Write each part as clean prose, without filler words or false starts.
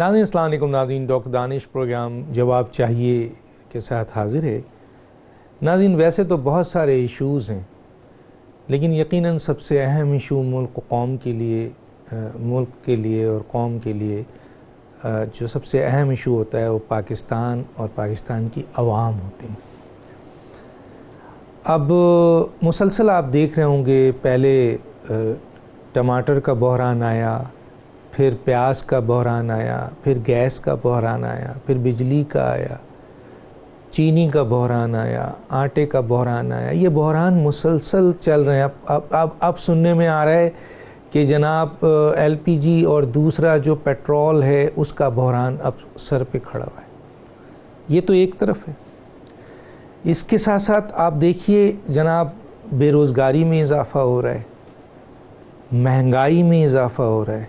ناظرین السلام علیکم. ناظرین ڈاکٹر دانش پروگرام جواب چاہیے کے ساتھ حاضر ہے. ناظرین ویسے تو بہت سارے ایشوز ہیں، لیکن یقیناً سب سے اہم ایشو ملک کے لیے اور قوم کے لیے جو سب سے اہم ایشو ہوتا ہے وہ پاکستان اور پاکستان کی عوام ہوتے ہیں. اب مسلسل آپ دیکھ رہے ہوں گے، پہلے ٹماٹر کا بحران آیا، پھر پیاز کا بحران آیا، پھر گیس کا بحران آیا، پھر بجلی کا آیا، چینی کا بحران آیا، آٹے کا بحران آیا. یہ بحران مسلسل چل رہے ہیں. اب سننے میں آ رہا ہے کہ جناب ایل پی جی اور دوسرا جو پیٹرول ہے اس کا بحران اب سر پہ کھڑا ہوا ہے. یہ تو ایک طرف ہے. اس کے ساتھ ساتھ آپ دیکھیے جناب، بے روزگاری میں اضافہ ہو رہا ہے، مہنگائی میں اضافہ ہو رہا ہے،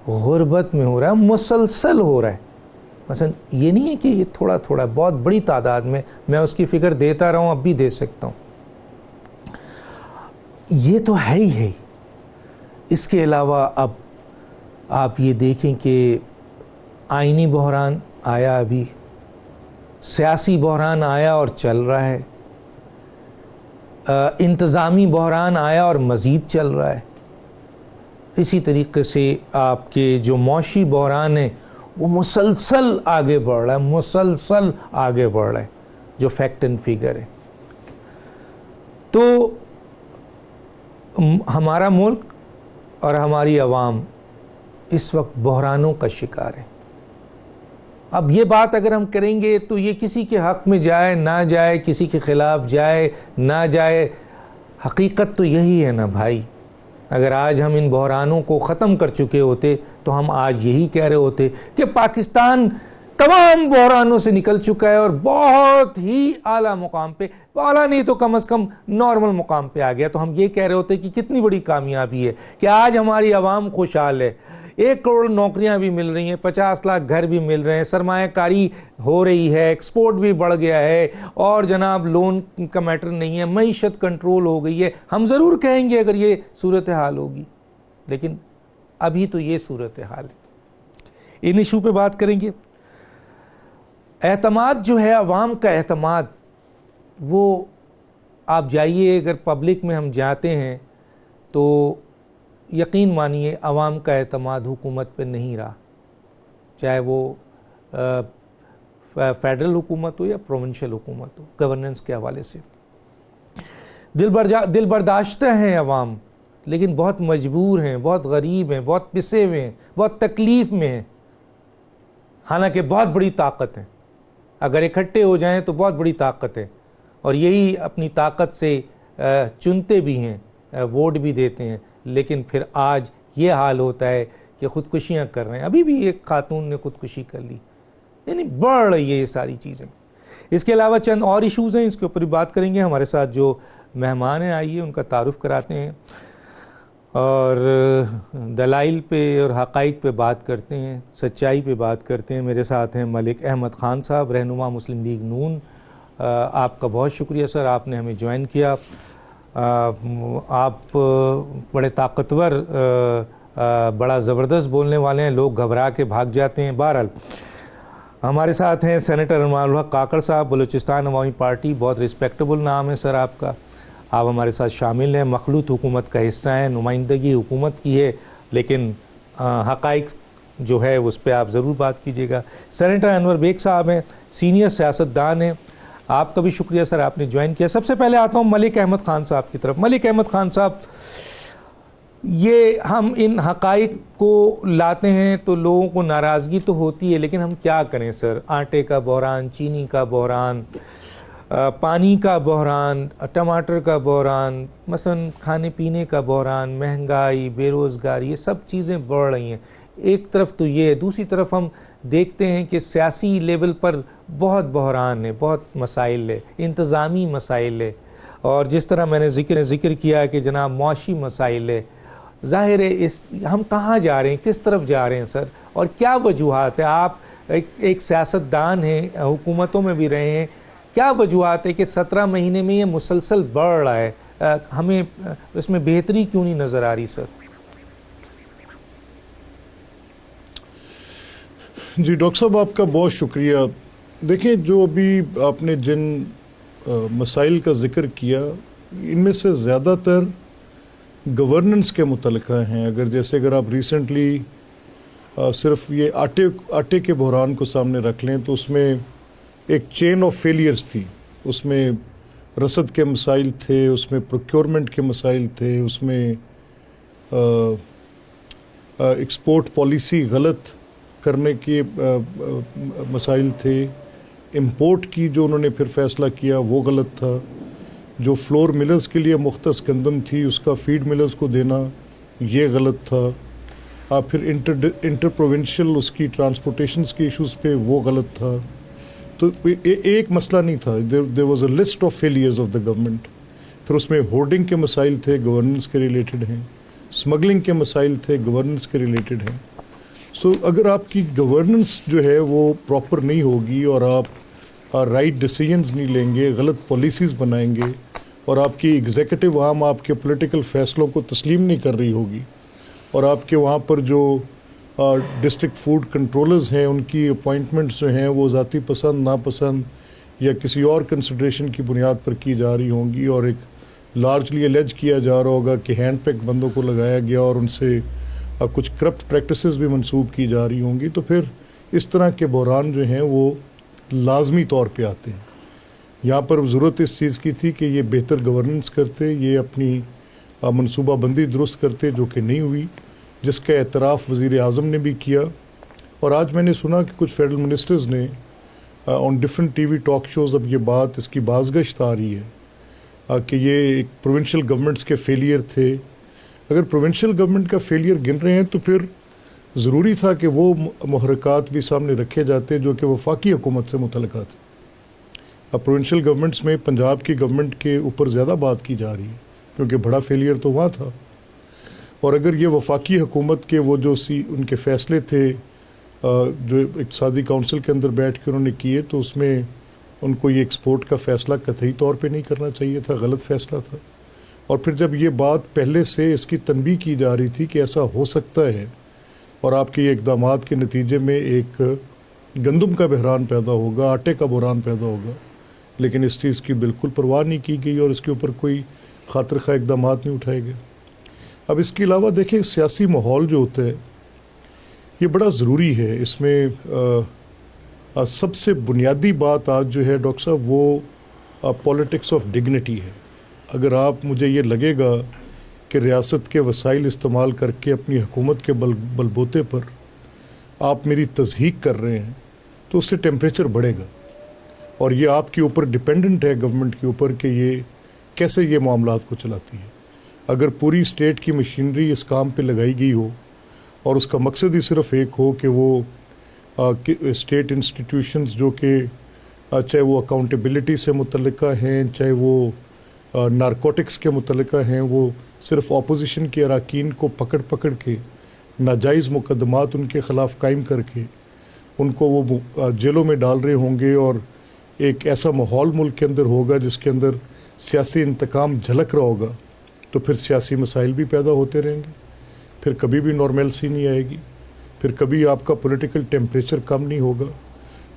غربت میں ہو رہا ہے، مسلسل ہو رہا ہے. مثلا یہ نہیں ہے کہ یہ تھوڑا تھوڑا، بہت بڑی تعداد میں اس کی فکر دیتا رہا ہوں، اب بھی دے سکتا ہوں. یہ تو ہے ہی ہے. اس کے علاوہ اب آپ یہ دیکھیں کہ آئینی بحران آیا، ابھی سیاسی بحران آیا اور چل رہا ہے، انتظامی بحران آیا اور مزید چل رہا ہے. اسی طریقے سے آپ کے جو معاشی بحران ہے وہ مسلسل آگے بڑھ رہا ہے، مسلسل آگے بڑھ رہا ہے، جو فیکٹ اینڈ فگر ہے. تو ہمارا ملک اور ہماری عوام اس وقت بحرانوں کا شکار ہے. اب یہ بات اگر ہم کریں گے تو یہ کسی کے حق میں جائے نہ جائے، کسی کے خلاف جائے نہ جائے، حقیقت تو یہی ہے نا بھائی. اگر آج ہم ان بحرانوں کو ختم کر چکے ہوتے تو ہم آج یہی کہہ رہے ہوتے کہ پاکستان تمام بحرانوں سے نکل چکا ہے اور بہت ہی اعلیٰ مقام پہ، اعلیٰ نہیں تو کم از کم نارمل مقام پہ آ گیا. تو ہم یہ کہہ رہے ہوتے کہ کتنی بڑی کامیابی ہے کہ آج ہماری عوام خوشحال ہے. 1 کروڑ نوکریاں بھی مل رہی ہیں، 50 لاکھ گھر بھی مل رہے ہیں، سرمایہ کاری ہو رہی ہے، ایکسپورٹ بھی بڑھ گیا ہے، اور جناب لون کا میٹر نہیں ہے، معیشت کنٹرول ہو گئی ہے. ہم ضرور کہیں گے اگر یہ صورتحال ہوگی، لیکن ابھی تو یہ صورتحال ہے. ان ایشو پہ بات کریں گے. اعتماد جو ہے، عوام کا اعتماد، وہ آپ جائیے، اگر پبلک میں ہم جاتے ہیں تو یقین مانیے عوام کا اعتماد حکومت پہ نہیں رہا، چاہے وہ فیڈرل حکومت ہو یا پروونشل حکومت ہو. گورننس کے حوالے سے دل برداشتہ ہیں عوام، لیکن بہت مجبور ہیں، بہت غریب ہیں، بہت پسے ہوئے ہیں، بہت تکلیف میں ہیں. حالانکہ بہت بڑی طاقت ہے، اگر اکٹھے ہو جائیں تو بہت بڑی طاقت ہے، اور یہی اپنی طاقت سے چنتے بھی ہیں، ووٹ بھی دیتے ہیں. لیکن پھر آج یہ حال ہوتا ہے کہ خودکشیاں کر رہے ہیں. ابھی بھی ایک خاتون نے خودکشی کر لی. یعنی بڑھ رہی ہے یہ ساری چیزیں. اس کے علاوہ چند اور ایشوز ہیں، اس کے اوپر بھی بات کریں گے. ہمارے ساتھ جو مہمان ہیں آئیے ان کا تعارف کراتے ہیں اور دلائل پہ اور حقائق پہ بات کرتے ہیں، سچائی پہ بات کرتے ہیں. میرے ساتھ ہیں ملک احمد خان صاحب، رہنما مسلم لیگ نون. آپ کا بہت شکریہ سر، آپ نے ہمیں جوائن کیا. آپ بڑے طاقتور، بڑا زبردست بولنے والے ہیں، لوگ گھبرا کے بھاگ جاتے ہیں. بہرحال ہمارے ساتھ ہیں سینیٹر امان الحق کاکڑ صاحب، بلوچستان عوامی پارٹی. بہت رسپیکٹیبل نام ہے سر آپ کا. آپ ہمارے ساتھ شامل ہیں، مخلوط حکومت کا حصہ ہیں، نمائندگی حکومت کی ہے، لیکن حقائق جو ہے اس پہ آپ ضرور بات کیجیے گا. سینیٹر انور بیگ صاحب ہیں، سینئر سیاستدان ہیں. آپ کا بھی شکریہ سر، آپ نے جوائن کیا. سب سے پہلے آتا ہوں ملک احمد خان صاحب کی طرف. ملک احمد خان صاحب، یہ ہم ان حقائق کو لاتے ہیں تو لوگوں کو ناراضگی تو ہوتی ہے، لیکن ہم کیا کریں سر؟ آٹے کا بحران، چینی کا بحران، پانی کا بحران، ٹماٹر کا بحران، مثلا کھانے پینے کا بحران، مہنگائی، بے روزگاری، یہ سب چیزیں بڑھ رہی ہیں. ایک طرف تو یہ ہے، دوسری طرف ہم دیکھتے ہیں کہ سیاسی لیول پر بہت بحران ہے، بہت مسائل ہے، انتظامی مسائل ہے، اور جس طرح میں نے ذکر کیا کہ جناب معاشی مسائل ہے. ظاہر ہے ہم کہاں جا رہے ہیں، کس طرف جا رہے ہیں سر، اور کیا وجوہات ہیں؟ آپ ایک سیاستدان ہیں، حکومتوں میں بھی رہے ہیں، کیا وجوہات ہے کہ 17 مہینے میں یہ مسلسل بڑھ رہا ہے؟ ہمیں اس میں بہتری کیوں نہیں نظر آ رہی سر؟ جی ڈاکٹر صاحب آپ کا بہت شکریہ. دیکھیں جو ابھی آپ نے جن مسائل کا ذکر کیا ان میں سے زیادہ تر گورننس کے متعلقہ ہیں. اگر آپ ریسنٹلی صرف یہ آٹے کے بحران کو سامنے رکھ لیں تو اس میں ایک چین آف فیلیئرز تھی. اس میں رسد کے مسائل تھے, اس میں پروکیورمنٹ کے مسائل تھے, اس میں ایکسپورٹ پالیسی غلط کرنے کے مسائل تھے, امپورٹ کی جو انہوں نے پھر فیصلہ کیا وہ غلط تھا, جو فلور ملرز کے لیے مختص گندم تھی اس کا فیڈ ملرز کو دینا یہ غلط تھا. پھر انٹر پروونشل اس کی ٹرانسپورٹیشنز کے ایشوز پہ وہ غلط تھا. تو ایک مسئلہ نہیں تھا, there was a list of failures of the government. پھر اس میں ہورڈنگ کے مسائل تھے, گورننس کے ریلیٹڈ ہیں, اسمگلنگ کے مسائل تھے, گورننس کے ریلیٹڈ ہیں. سو اگر آپ کی گورننس جو ہے وہ پراپر نہیں ہوگی اور آپ رائٹ ڈیسیجنز نہیں لیں گے, غلط پالیسیز بنائیں گے اور آپ کی ایگزیکٹو عوام آپ کے پولیٹیکل فیصلوں کو تسلیم نہیں کر رہی ہوگی اور آپ کے وہاں پر جو ڈسٹرکٹ فوڈ کنٹرولرز ہیں ان کی اپوائنٹمنٹس جو ہیں وہ ذاتی پسند ناپسند یا کسی اور کنسیڈریشن کی بنیاد پر کی جا رہی ہوں گی اور ایک لارجلی الیج کیا جا رہا ہوگا کہ ہینڈ پیک بندوں کو لگایا گیا اور ان سے کچھ کرپٹ پریکٹسز بھی منسوب کی جا رہی ہوں گی, تو پھر اس طرح کے بحران جو ہیں وہ لازمی طور پہ آتے ہیں. یہاں پر ضرورت اس چیز کی تھی کہ یہ بہتر گورننس کرتے, یہ اپنی منصوبہ بندی درست کرتے, جو کہ نہیں ہوئی, جس کا اعتراف وزیر اعظم نے بھی کیا. اور آج میں نے سنا کہ کچھ فیڈرل منسٹرز نے on different TV talk shows اب یہ بات اس کی بازگشت آ رہی ہے کہ یہ ایک پروونشل گورنمنٹس کے فیلئر تھے. اگر پروونشل گورنمنٹ کا فیلئر گن رہے ہیں تو پھر ضروری تھا کہ وہ محرکات بھی سامنے رکھے جاتے جو کہ وفاقی حکومت سے متعلقات ہیں. اب پروونشل گورنمنٹس میں پنجاب کی گورنمنٹ کے اوپر زیادہ بات کی جا رہی ہے کیونکہ بڑا فیلئر تو وہاں تھا. اور اگر یہ وفاقی حکومت کے وہ جو ان کے فیصلے تھے جو اقتصادی کونسل کے اندر بیٹھ کے انہوں نے کیے تو اس میں ان کو یہ ایکسپورٹ کا فیصلہ قطعی طور پہ نہیں کرنا چاہیے تھا, غلط فیصلہ تھا. اور پھر جب یہ بات پہلے سے اس کی تنبیہ کی جا رہی تھی کہ ایسا ہو سکتا ہے اور آپ کے اقدامات کے نتیجے میں ایک گندم کا بحران پیدا ہوگا, آٹے کا بحران پیدا ہوگا, لیکن اس چیز کی بالکل پرواہ نہیں کی گئی اور اس کے اوپر کوئی خاطر خواہ اقدامات نہیں اٹھائے گئے. اب اس کے علاوہ دیکھیں سیاسی ماحول جو ہوتا ہے یہ بڑا ضروری ہے. اس میں سب سے بنیادی بات آج جو ہے ڈاکٹر صاحب وہ پولیٹکس آف ڈگنیٹی ہے. اگر آپ مجھے یہ لگے گا کہ ریاست کے وسائل استعمال کر کے اپنی حکومت کے بلبوتے پر آپ میری تضحیق کر رہے ہیں تو اس سے ٹیمپریچر بڑھے گا اور یہ آپ کے اوپر ڈیپینڈنٹ ہے گورنمنٹ کے اوپر کہ یہ کیسے یہ معاملات کو چلاتی ہے. اگر پوری اسٹیٹ کی مشینری اس کام پہ لگائی گئی ہو اور اس کا مقصد ہی صرف ایک ہو کہ وہ اسٹیٹ انسٹیٹیوشنز جو کہ چاہے وہ اکاؤنٹیبلٹی سے متعلقہ ہیں, چاہے وہ نارکوٹکس کے متعلقہ ہیں, وہ صرف اپوزیشن کے اراکین کو پکڑ کے ناجائز مقدمات ان کے خلاف قائم کر کے ان کو وہ جیلوں میں ڈال رہے ہوں گے اور ایک ایسا ماحول ملک کے اندر ہوگا جس کے اندر سیاسی انتقام جھلک رہا ہوگا, تو پھر سیاسی مسائل بھی پیدا ہوتے رہیں گے, پھر کبھی بھی نارملسی نہیں آئے گی, پھر کبھی آپ کا پولیٹیکل ٹیمپریچر کم نہیں ہوگا,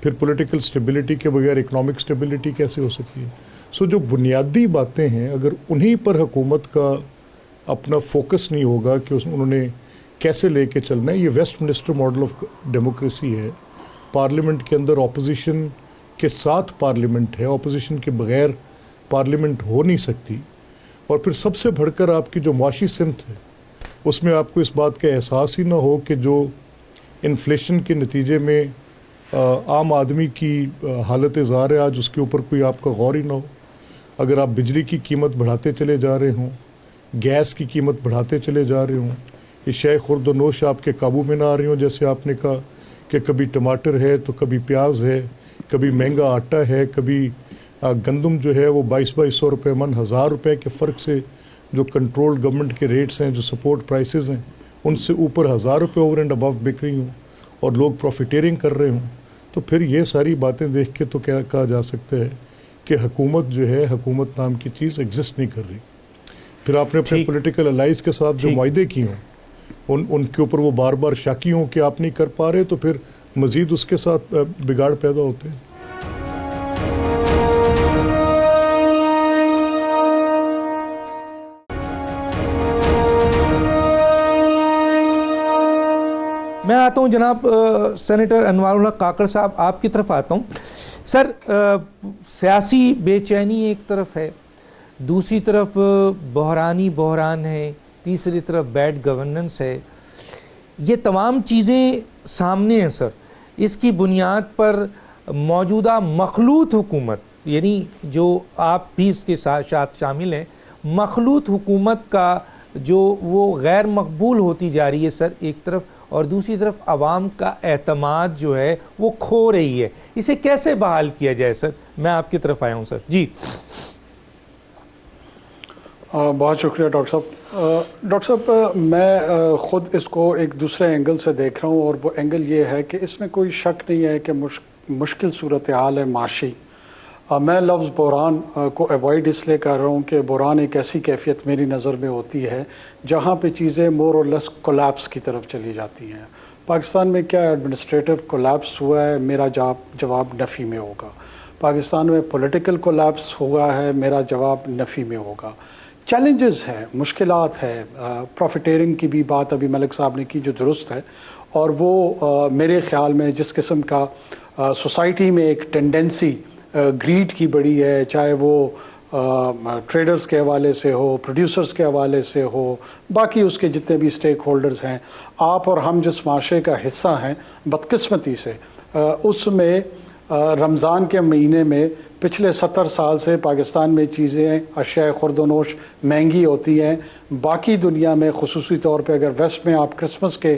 پھر پولیٹیکل سٹیبلٹی کے بغیر اکنامک سٹیبلٹی کیسے ہو سکتی ہے. سو جو بنیادی باتیں ہیں اگر انہی پر حکومت کا اپنا فوکس نہیں ہوگا کہ انہوں نے کیسے لے کے چلنا ہے. یہ Westminster model of democracy ہے. پارلیمنٹ کے اندر اپوزیشن کے ساتھ پارلیمنٹ ہے, اپوزیشن کے بغیر پارلیمنٹ ہو نہیں سکتی. اور پھر سب سے بڑھ کر آپ کی جو معاشی سمت ہے اس میں آپ کو اس بات کا احساس ہی نہ ہو کہ جو انفلیشن کے نتیجے میں عام آدمی کی حالت زار ہے آج اس کے اوپر کوئی آپ کا غور ہی نہ ہو. اگر آپ بجلی کی قیمت بڑھاتے چلے جا رہے ہوں, گیس کی قیمت بڑھاتے چلے جا رہے ہوں, یہ شے خورد و نوش آپ کے قابو میں نہ آ رہی ہوں, جیسے آپ نے کہا کہ کبھی ٹماٹر ہے تو کبھی پیاز ہے, کبھی مہنگا آٹا ہے, کبھی گندم جو ہے وہ 2200 روپے من, 1000 روپے کے فرق سے جو کنٹرول گورنمنٹ کے ریٹس ہیں, جو سپورٹ پرائسز ہیں, ان سے اوپر 1000 روپے اوور اینڈ ابو بک رہی ہوں اور لوگ پروفیٹیرنگ کر رہے ہوں. تو پھر یہ ساری باتیں دیکھ کے تو کیا کہا جا سکتا ہے کہ حکومت جو ہے, حکومت نام کی چیز ایگزسٹ نہیں کر رہی. پھر آپ نے اپنے پولیٹیکل الائز کے ساتھ جو معاہدے کیے ہوں ان کے اوپر وہ بار بار شاکی ہوں کہ آپ نہیں کر پا رہے, تو پھر مزید اس کے ساتھ بگاڑ پیدا ہوتے ہیں. میں آتا ہوں جناب سینیٹر انوار اللہ کاکڑ صاحب، آپ کی طرف آتا ہوں. سر، سیاسی بے چینی ایک طرف ہے، دوسری طرف بحران ہے، تیسری طرف بیڈ گورننس ہے. یہ تمام چیزیں سامنے ہیں سر. اس کی بنیاد پر موجودہ مخلوط حکومت، یعنی جو آپ بھی اس کے ساتھ شامل ہیں، مخلوط حکومت کا جو وہ غیر مقبول ہوتی جا رہی ہے سر ایک طرف، اور دوسری طرف عوام کا اعتماد جو ہے وہ کھو رہی ہے. اسے کیسے بحال کیا جائے سر؟ میں آپ کی طرف آیا ہوں سر. جی بہت شکریہ ڈاکٹر صاحب. ڈاکٹر صاحب، میں خود اس کو ایک دوسرے اینگل سے دیکھ رہا ہوں، اور وہ اینگل یہ ہے کہ اس میں کوئی شک نہیں ہے کہ مشکل صورتحال ہے معاشی. میں لفظ بحران کو ایوائڈ اس لیے کر رہا ہوں کہ بحران ایک ایسی کیفیت میری نظر میں ہوتی ہے جہاں پہ چیزیں مور اور لیس کولیپس کی طرف چلی جاتی ہیں. پاکستان میں کیا ایڈمنسٹریٹو کولیپس ہوا ہے؟ میرا جواب نفی میں ہوگا. پاکستان میں پولیٹیکل کولیپس ہوا ہے؟ میرا جواب نفی میں ہوگا. چیلنجز ہیں، مشکلات ہے. پروفیٹیرنگ کی بھی بات ابھی ملک صاحب نے کی جو درست ہے، اور وہ میرے خیال میں جس قسم کا سوسائٹی میں ایک ٹینڈنسی گریڈ کی بڑی ہے، چاہے وہ ٹریڈرز کے حوالے سے ہو، پروڈیوسرز کے حوالے سے ہو، باقی اس کے جتنے بھی اسٹیک ہولڈرز ہیں، آپ اور ہم جس معاشرے کا حصہ ہیں، بدقسمتی سے اس میں رمضان کے مہینے میں پچھلے 70 سال سے پاکستان میں چیزیں، اشیاء خورد و نوش مہنگی ہوتی ہیں. باقی دنیا میں خصوصی طور پہ اگر ویسٹ میں آپ کرسمس کے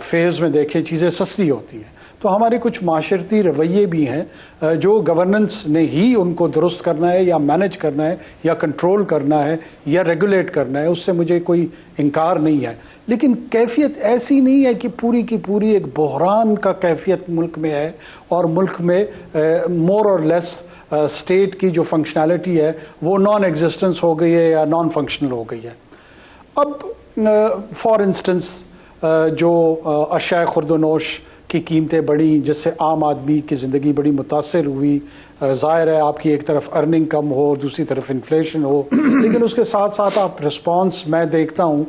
فیز میں دیکھیں چیزیں سستی ہوتی ہیں. تو ہمارے کچھ معاشرتی رویے بھی ہیں جو گورننس نے ہی ان کو درست کرنا ہے، یا مینج کرنا ہے، یا کنٹرول کرنا ہے، یا ریگولیٹ کرنا ہے. اس سے مجھے کوئی انکار نہیں ہے، لیکن کیفیت ایسی نہیں ہے کہ پوری کی پوری ایک بحران کا کیفیت ملک میں ہے، اور ملک میں مور اور لیس اسٹیٹ کی جو فنکشنالٹی ہے وہ نان ایگزسٹنس ہو گئی ہے یا نان فنکشنل ہو گئی ہے. اب فار انسٹنس جو اشیاء خورد و نوش کی قیمتیں بڑھی، جس سے عام آدمی کی زندگی بڑی متاثر ہوئی. ظاہر ہے آپ کی ایک طرف ارننگ کم ہو، دوسری طرف انفلیشن ہو، لیکن اس کے ساتھ ساتھ آپ رسپانس میں دیکھتا ہوں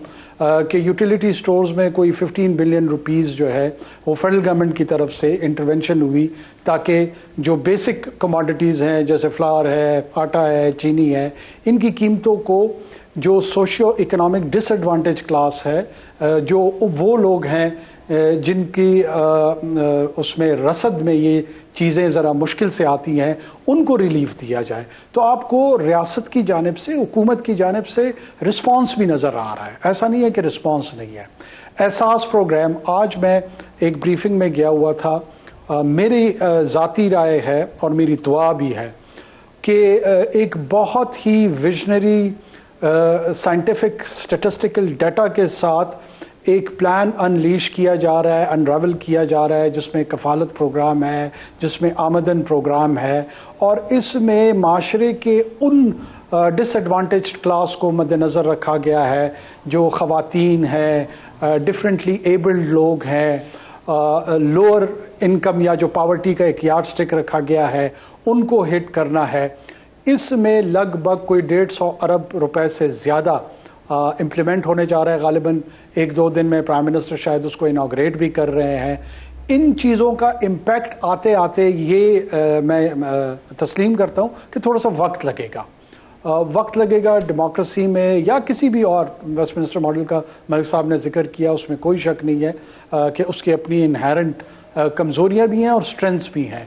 کہ یوٹیلیٹی سٹورز میں کوئی 15 بلین روپیز جو ہے وہ فیڈرل گورنمنٹ کی طرف سے انٹرونشن ہوئی، تاکہ جو بیسک کموڈٹیز ہیں جیسے فلاور ہے، آٹا ہے، چینی ہے، ان کی قیمتوں کو جو سوشیو اکنامک ڈس ایڈوانٹیج کلاس ہے، جو وہ لوگ ہیں جن کی اس میں رسد میں یہ چیزیں ذرا مشکل سے آتی ہیں، ان کو ریلیف دیا جائے. تو آپ کو ریاست کی جانب سے، حکومت کی جانب سے رسپانس بھی نظر آ رہا ہے. ایسا نہیں ہے کہ رسپانس نہیں ہے. احساس پروگرام، آج میں ایک بریفنگ میں گیا ہوا تھا. میری ذاتی رائے ہے اور میری دعا بھی ہے کہ ایک بہت ہی ویژنری سائنٹیفک اسٹیٹسٹیکل ڈیٹا کے ساتھ ایک پلان انلیش کیا جا رہا ہے، انراول کیا جا رہا ہے، جس میں کفالت پروگرام ہے، جس میں آمدن پروگرام ہے، اور اس میں معاشرے کے ان ڈس ایڈوانٹیج کلاس کو مد نظر رکھا گیا ہے جو خواتین ہیں، ڈفرینٹلی ایبلڈ لوگ ہیں، لوور انکم یا جو پاورٹی کا ایک یارڈ سٹک رکھا گیا ہے، ان کو ہٹ کرنا ہے. اس میں لگ بھگ کوئی 150 ارب روپے سے زیادہ امپلیمنٹ ہونے جا رہا ہے. غالباً 1-2 دن میں پرائم منسٹر شاید اس کو انوگریٹ بھی کر رہے ہیں. ان چیزوں کا امپیکٹ آتے آتے یہ میں تسلیم کرتا ہوں کہ تھوڑا سا وقت لگے گا. وقت لگے گا ڈیموکریسی میں یا کسی بھی اور ویسٹ منسٹر ماڈل کا ملک صاحب نے ذکر کیا، اس میں کوئی شک نہیں ہے کہ اس کی اپنی انہیرنٹ کمزوریاں بھی ہیں اور اسٹرینتھس بھی ہیں.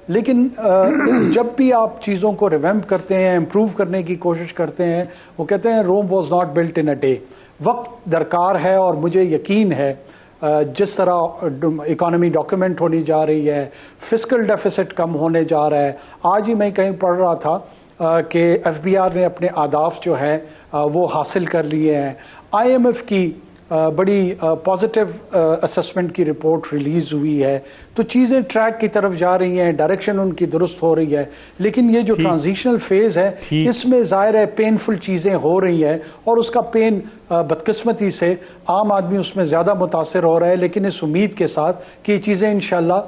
لیکن جب بھی آپ چیزوں کو ریویمپ کرتے ہیں، امپروو کرنے کی کوشش کرتے ہیں، وہ کہتے ہیں Rome was not built in a day. وقت درکار ہے، اور مجھے یقین ہے جس طرح اکانومی ڈاکیومنٹ ہونی جا رہی ہے، فسکل ڈیفیسٹ کم ہونے جا رہا ہے. آج ہی میں کہیں پڑھ رہا تھا کہ ایف بی آر نے اپنے اہداف جو ہیں وہ حاصل کر لیے ہیں. آئی ایم ایف کی بڑی پازیٹیو اسسمنٹ کی رپورٹ ریلیز ہوئی ہے، تو چیزیں ٹریک کی طرف جا رہی ہیں، ڈائریکشن ان کی درست ہو رہی ہے. لیکن یہ جو ٹرانزیشنل فیز ہے اس میں ظاہر ہے پینفل چیزیں ہو رہی ہیں، اور اس کا پین بدقسمتی سے عام آدمی اس میں زیادہ متاثر ہو رہا ہے. لیکن اس امید کے ساتھ کہ یہ چیزیں انشاءاللہ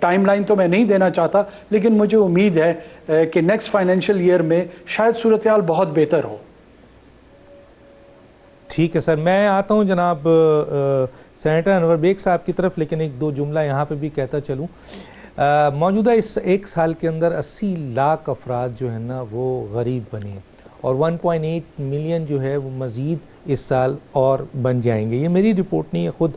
ٹائم لائن تو میں نہیں دینا چاہتا، لیکن مجھے امید ہے کہ نیکسٹ فائنینشیل ایئر میں شاید صورتحال بہت بہتر ہو. ٹھیک ہے سر، میں آتا ہوں جناب سینیٹر انور بیگ صاحب کی طرف، لیکن ایک دو جملہ یہاں پہ بھی کہتا چلوں. موجودہ اس ایک سال کے اندر 80 لاکھ افراد جو ہیں نا وہ غریب بنے، اور 1.8 ملین جو ہے وہ مزید اس سال اور بن جائیں گے. یہ میری رپورٹ نہیں ہے، خود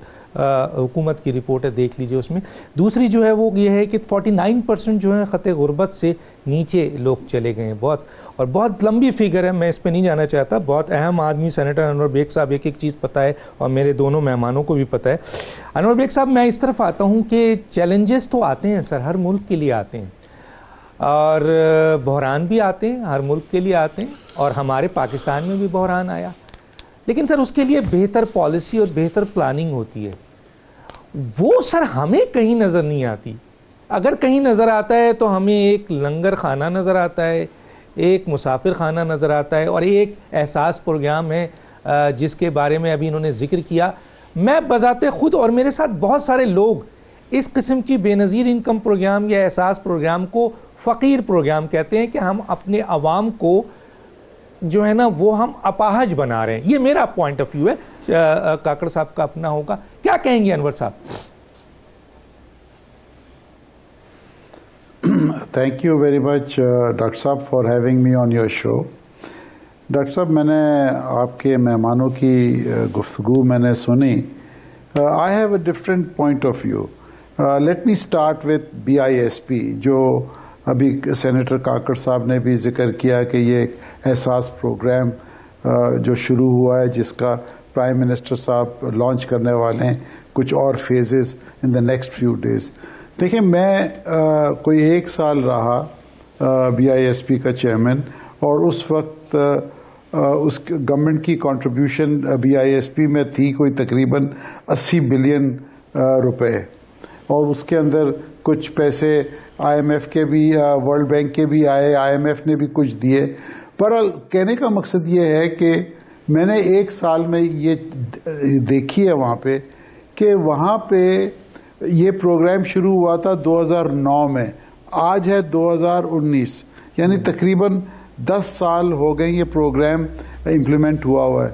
حکومت کی رپورٹ ہے، دیکھ لیجئے اس میں. دوسری جو ہے وہ یہ ہے کہ 49% جو ہیں خط غربت سے نیچے لوگ چلے گئے ہیں. بہت لمبی فگر ہے، میں اس پہ نہیں جانا چاہتا. بہت اہم آدمی سینیٹر انور بیگ صاحب، ایک ایک چیز پتہ ہے، اور میرے دونوں مہمانوں کو بھی پتہ ہے. انور بیگ صاحب، میں اس طرف آتا ہوں کہ چیلنجز تو آتے ہیں سر، ہر ملک کے لیے آتے ہیں، اور بحران بھی آتے ہیں، ہر ملک کے لیے آتے ہیں، اور ہمارے پاکستان میں بھی بحران آیا. لیکن سر اس کے لیے بہتر پالیسی اور بہتر پلاننگ ہوتی ہے. وہ سر ہمیں کہیں نظر نہیں آتی. اگر کہیں نظر آتا ہے تو ہمیں ایک لنگر خانہ نظر آتا ہے، ایک مسافر خانہ نظر آتا ہے، اور ایک احساس پروگرام ہے جس کے بارے میں ابھی انہوں نے ذکر کیا. میں بذات خود اور میرے ساتھ بہت سارے لوگ اس قسم کی بے نظیر انکم پروگرام یا احساس پروگرام کو فقیر پروگرام کہتے ہیں، کہ ہم اپنے عوام کو جو ہے نا وہ ہم اپاہج بنا رہے ہیں. یہ میرا پوائنٹ آف ویو ہے، کاکڑ صاحب کا اپنا ہوگا. کیا کہیں گے انور صاحب؟ Thank you very much doctor صاحب for having me on your show. Doctor صاحب، میں نے آپ کے مہمانوں کی گفتگو میں نے سنی. I have a different point of view. Let me start with BISP، جو ابھی سینیٹر کاکڑ صاحب نے بھی ذکر کیا کہ یہ ایک احساس پروگرام جو شروع ہوا ہے، جس کا پرائم منسٹر صاحب لانچ کرنے والے ہیں کچھ اور phases in the next few days. دیکھیں، میں کوئی 1 سال رہا BISP کا چیئرمین، اور اس وقت اس گورنمنٹ کی کنٹریبیوشن BISP میں تھی کوئی تقریباً 80 بلین روپے، اور اس کے اندر کچھ پیسے IMF کے بھی، ورلڈ بینک کے بھی آئے، IMF نے بھی کچھ دیے. پر کہنے کا مقصد یہ ہے کہ میں نے 1 سال میں یہ دیکھی ہے وہاں پہ کہ وہاں پہ یہ پروگرام شروع ہوا تھا 2009 میں، آج ہے 2019، یعنی تقریباً 10 سال ہو گئے یہ پروگرام امپلیمنٹ ہوا ہے.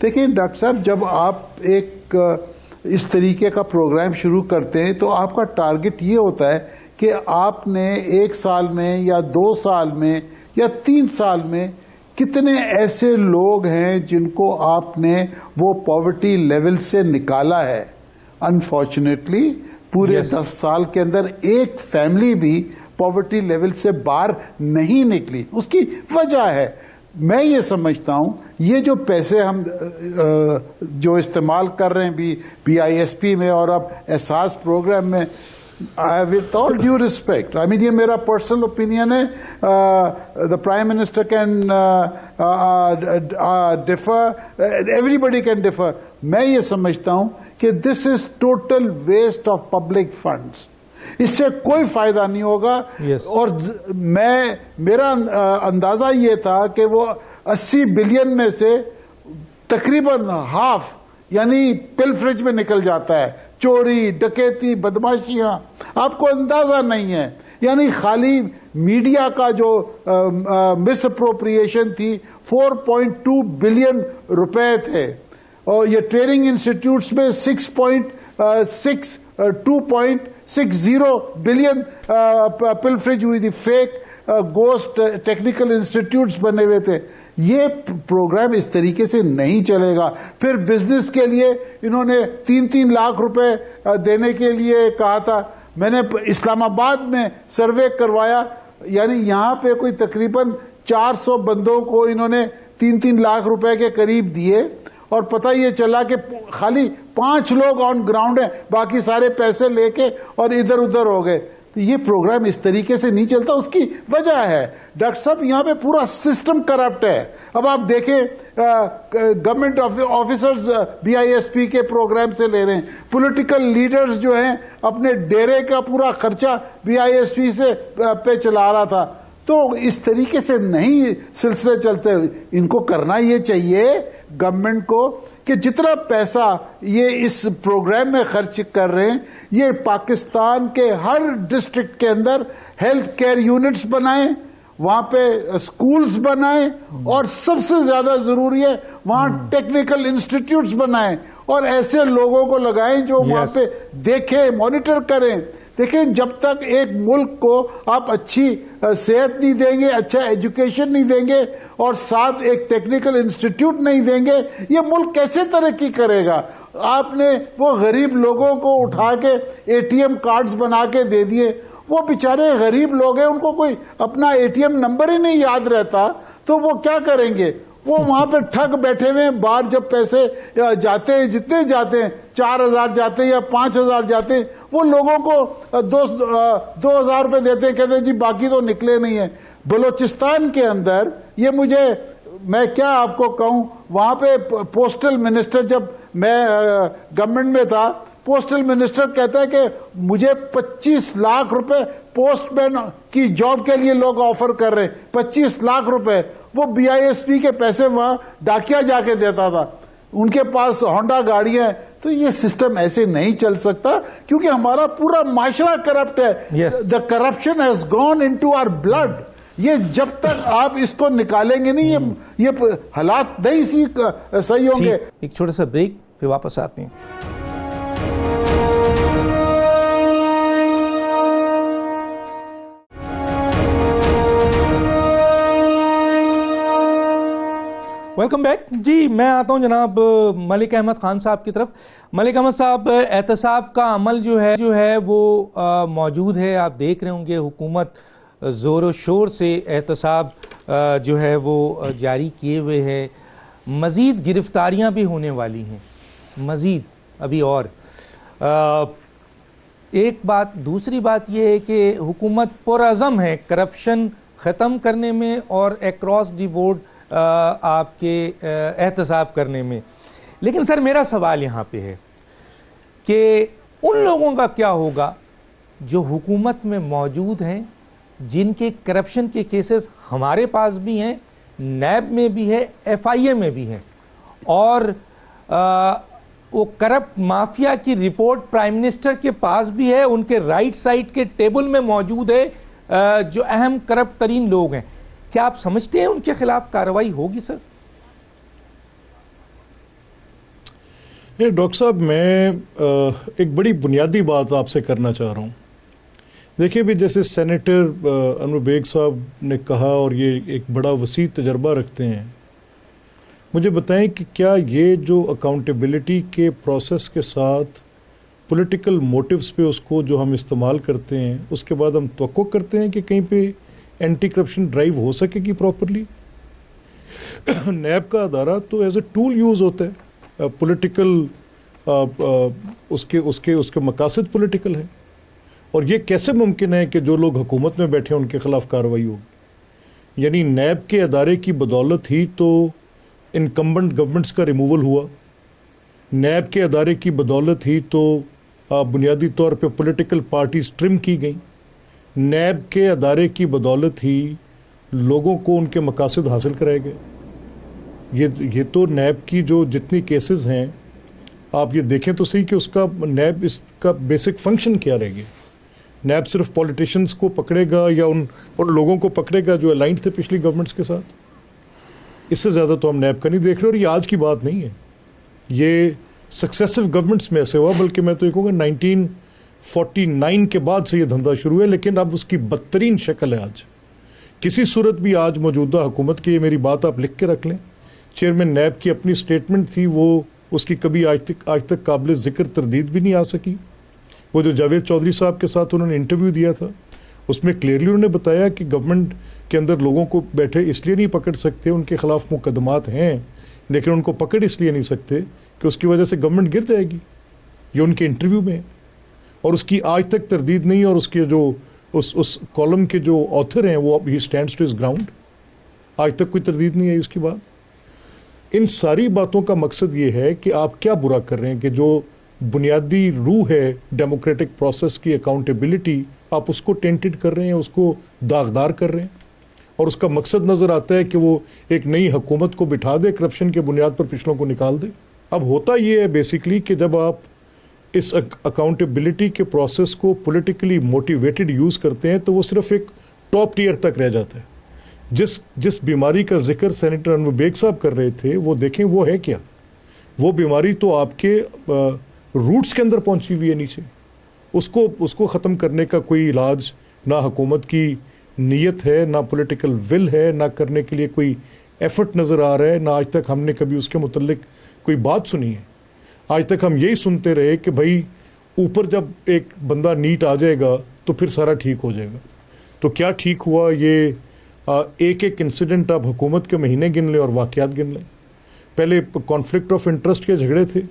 دیکھیں ڈاکٹر صاحب، جب آپ ایک اس طریقے کا پروگرام شروع کرتے ہیں تو آپ کا ٹارگٹ یہ ہوتا ہے کہ آپ نے 1 سال میں یا 2 سال میں یا 3 سال میں کتنے ایسے لوگ ہیں جن کو آپ نے وہ پاورٹی لیول سے نکالا ہے. انفارچونیٹلی پورے 10 سال کے اندر ایک فیملی بھی پاورٹی لیول سے باہر نہیں نکلی. اس کی وجہ ہے، میں یہ سمجھتا ہوں، یہ جو پیسے ہم جو استعمال کر رہے ہیں BISP میں اور اب احساس پروگرام میں، with all due respect, I mean یہ میرا پرسنل اوپینین ہے. The Prime Minister can differ, everybody can differ. میں یہ سمجھتا ہوں کہ this is total waste of public funds. اس سے کوئی فائدہ نہیں ہوگا. اور میرا اندازہ یہ تھا کہ وہ 80 بلین میں سے تقریباً ہاف یعنی پلفریج میں نکل جاتا ہے. چوری، ڈکیتی، بدماشیاں، آپ کو اندازہ نہیں ہے. یعنی خالی میڈیا کا جو مس اپروپریشن تھی 4.2 بلین روپے تھے، اور یہ ٹریننگ انسٹیٹیوٹس میں 2.60 بلین پلفریج ہوئی تھی. فیک گوسٹ ٹیکنیکل انسٹیٹیوٹس بنے ہوئے تھے. یہ پروگرام اس طریقے سے نہیں چلے گا. پھر بزنس کے لیے انہوں نے 3 لاکھ روپے دینے کے لیے کہا تھا. میں نے اسلام آباد میں سروے کروایا، یعنی یہاں پہ کوئی تقریباً 400 بندوں کو انہوں نے 3 لاکھ روپے کے قریب دیے، اور پتہ یہ چلا کہ خالی 5 لوگ آن گراؤنڈ ہیں، باقی سارے پیسے لے کے اور ادھر ادھر ہو گئے. تو یہ پروگرام اس طریقے سے نہیں چلتا. اس کی وجہ ہے ڈاکٹر صاحب یہاں پہ پورا سسٹم کرپٹ ہے. اب آپ دیکھیں گورنمنٹ آفیسرز BISP کے پروگرام سے لے رہے ہیں, پولیٹیکل لیڈرز جو ہیں اپنے ڈیرے کا پورا خرچہ BISP سے پہ چلا رہا تھا. تو اس طریقے سے نہیں سلسلے چلتے. ان کو کرنا یہ چاہیے گورنمنٹ کو کہ جتنا پیسہ یہ اس پروگرام میں خرچ کر رہے ہیں, یہ پاکستان کے ہر ڈسٹرکٹ کے اندر ہیلتھ کیئر یونٹس بنائیں, وہاں پہ اسکولز بنائیں, اور سب سے زیادہ ضروری ہے وہاں ٹیکنیکل انسٹیٹیوٹس بنائیں, اور ایسے لوگوں کو لگائیں جو وہاں پہ دیکھیں, مانیٹر کریں. دیکھیں جب تک ایک ملک کو آپ اچھی صحت نہیں دیں گے, اچھا ایجوکیشن نہیں دیں گے, اور ساتھ ایک ٹیکنیکل انسٹیٹیوٹ نہیں دیں گے, یہ ملک کیسے ترقی کرے گا؟ آپ نے وہ غریب لوگوں کو اٹھا کے ATM کارڈز بنا کے دے دیے. وہ بیچارے غریب لوگ ہیں, ان کو کوئی اپنا ATM نمبر ہی نہیں یاد رہتا, تو وہ کیا کریں گے؟ وہ وہاں پہ ٹھگ بیٹھے ہوئے ہیں. باہر جب پیسے جاتے ہیں, جتنے جاتے ہیں 4,000 جاتے ہیں یا 5,000 جاتے ہیں, وہ لوگوں کو 2,000 روپے دیتے ہیں, کہتے ہیں جی باقی تو نکلے نہیں ہیں. بلوچستان کے اندر یہ میں کیا آپ کو کہوں, وہاں پہ پوسٹل منسٹر, جب میں گورنمنٹ میں تھا, پوسٹل منسٹر کہتا ہے کہ مجھے 25 لاکھ روپے پوسٹ مین کی جاب کے لیے لوگ آفر کر رہے ہیں. 25 لاکھ روپے وہ BISP کے پیسے وہاں ڈاکیا جا کے دیتا تھا. ان کے پاس ہونڈا گاڑیاں ہیں. تو یہ سسٹم ایسے نہیں چل سکتا, کیونکہ ہمارا پورا معاشرہ کرپٹ ہے. The corruption has gone into our blood. یہ جب تک آپ اس کو نکالیں گے نہیں, یہ حالات نہیں صحیح ہوں گے. ایک چھوٹا سا بریک, پھر واپس آتے ہیں. Welcome back. جی میں آتا ہوں جناب ملک احمد خان صاحب کی طرف. ملک احمد صاحب, احتساب کا عمل جو ہے وہ موجود ہے. آپ دیکھ رہے ہوں گے حکومت زور و شور سے احتساب جو ہے وہ جاری کیے ہوئے ہے. مزید گرفتاریاں بھی ہونے والی ہیں, مزید ابھی. اور ایک بات, دوسری بات یہ ہے کہ حکومت پرعزم ہے کرپشن ختم کرنے میں اور اکراس دی بورڈ آپ کے احتساب کرنے میں. لیکن سر میرا سوال یہاں پہ ہے کہ ان لوگوں کا کیا ہوگا جو حکومت میں موجود ہیں, جن کے کرپشن کے کیسز ہمارے پاس بھی ہیں, نیب میں بھی ہے, FIA میں بھی ہیں, اور وہ کرپٹ مافیا کی رپورٹ پرائم منسٹر کے پاس بھی ہے, ان کے رائٹ سائڈ کے ٹیبل میں موجود ہے جو اہم کرپٹ ترین لوگ ہیں. کیا آپ سمجھتے ہیں ان کے خلاف کارروائی ہوگی سر؟ ڈاکٹر صاحب میں ایک بڑی بنیادی بات آپ سے کرنا چاہ رہا ہوں. دیکھیے بھی جیسے سینیٹر انور بیگ صاحب نے کہا, اور یہ ایک بڑا وسیع تجربہ رکھتے ہیں, مجھے بتائیں کہ کیا یہ جو اکاؤنٹیبلٹی کے پروسیس کے ساتھ پولیٹیکل موٹیوز پہ اس کو جو ہم استعمال کرتے ہیں, اس کے بعد ہم توقع کرتے ہیں کہ کہیں پہ اینٹی کرپشن ڈرائیو ہو سکے گی پراپرلی؟ نیب کا ادارہ تو ایز اے ٹول یوز ہوتا ہے, پولیٹیکل اس کے مقاصد پولیٹیکل ہیں, اور یہ کیسے ممکن ہے کہ جو لوگ حکومت میں بیٹھے ہیں ان کے خلاف کارروائی ہوگی؟ یعنی نیب کے ادارے کی بدولت ہی تو انکمبنٹ گورنمنٹس کا ریموول ہوا, نیب کے ادارے کی بدولت ہی تو بنیادی طور پہ پولیٹیکل پارٹیز ٹرم کی گئیں, نیب کے ادارے کی بدولت ہی لوگوں کو ان کے مقاصد حاصل کرائے گئے. یہ تو نیب کی جو جتنی کیسز ہیں آپ یہ دیکھیں تو صحیح کہ اس کا نیب اس کا بیسک فنکشن کیا رہے گا. نیب صرف پولیٹیشنز کو پکڑے گا یا ان لوگوں کو پکڑے گا جو الائنڈ تھے پچھلی گورنمنٹس کے ساتھ. اس سے زیادہ تو ہم نیب کا نہیں دیکھ رہے, اور یہ آج کی بات نہیں ہے, یہ سکسیسو گورنمنٹس میں ایسے ہوا, بلکہ میں تو یہ کہوں گا 1949 کے بعد سے یہ دھندا شروع ہے, لیکن اب اس کی بدترین شکل ہے آج. کسی صورت بھی آج موجودہ حکومت کی, یہ میری بات آپ لکھ کے رکھ لیں, چیئرمین نیب کی اپنی سٹیٹمنٹ تھی, وہ اس کی کبھی آج تک قابل ذکر تردید بھی نہیں آ سکی. وہ جو جاوید چودھری صاحب کے ساتھ انہوں نے انٹرویو دیا تھا, اس میں کلیئرلی انہوں نے بتایا کہ گورنمنٹ کے اندر لوگوں کو بیٹھے اس لیے نہیں پکڑ سکتے, ان کے خلاف مقدمات ہیں, لیکن ان کو پکڑ اس لیے نہیں سکتے کہ اس کی وجہ سے گورنمنٹ گر جائے گی. یہ ان کے انٹرویو میں ہے. اور اس کی آج تک تردید نہیں, اور اس کے جو اس کالم کے جو آتھر ہیں وہ ہی اسٹینڈس ٹو ہز گراؤنڈ, آج تک کوئی تردید نہیں آئی اس کی بات. ان ساری باتوں کا مقصد یہ ہے کہ آپ کیا برا کر رہے ہیں کہ جو بنیادی روح ہے ڈیموکریٹک پروسیس کی, اکاؤنٹیبلٹی, آپ اس کو ٹینٹڈ کر رہے ہیں, اس کو داغدار کر رہے ہیں, اور اس کا مقصد نظر آتا ہے کہ وہ ایک نئی حکومت کو بٹھا دے, کرپشن کے بنیاد پر پچھلوں کو نکال دے. اب ہوتا یہ ہے بیسیکلی کہ جب آپ اس اکاؤنٹیبلٹی کے پروسیس کو پولیٹیکلی موٹیویٹڈ یوز کرتے ہیں تو وہ صرف ایک ٹاپ ٹیئر تک رہ جاتا ہے. جس بیماری کا ذکر سینیٹر انور بیگ صاحب کر رہے تھے, وہ دیکھیں وہ ہے کیا. وہ بیماری تو آپ کے روٹس کے اندر پہنچی ہوئی ہے نیچے. اس کو ختم کرنے کا کوئی علاج نہ حکومت کی نیت ہے, نہ پولیٹیکل ول ہے, نہ کرنے کے لیے کوئی ایفرٹ نظر آ رہا ہے, نہ آج تک ہم نے کبھی اس کے متعلق کوئی بات سنی ہے. آج تک ہم یہی سنتے رہے کہ بھائی اوپر جب ایک بندہ نیٹ آ جائے گا تو پھر سارا ٹھیک ہو جائے گا. تو کیا ٹھیک ہوا؟ یہ ایک انسیڈنٹ آپ حکومت کے مہینے گن لیں اور واقعات گن لیں. پہلے کانفلکٹ آف انٹرسٹ کے جھگڑے تھے,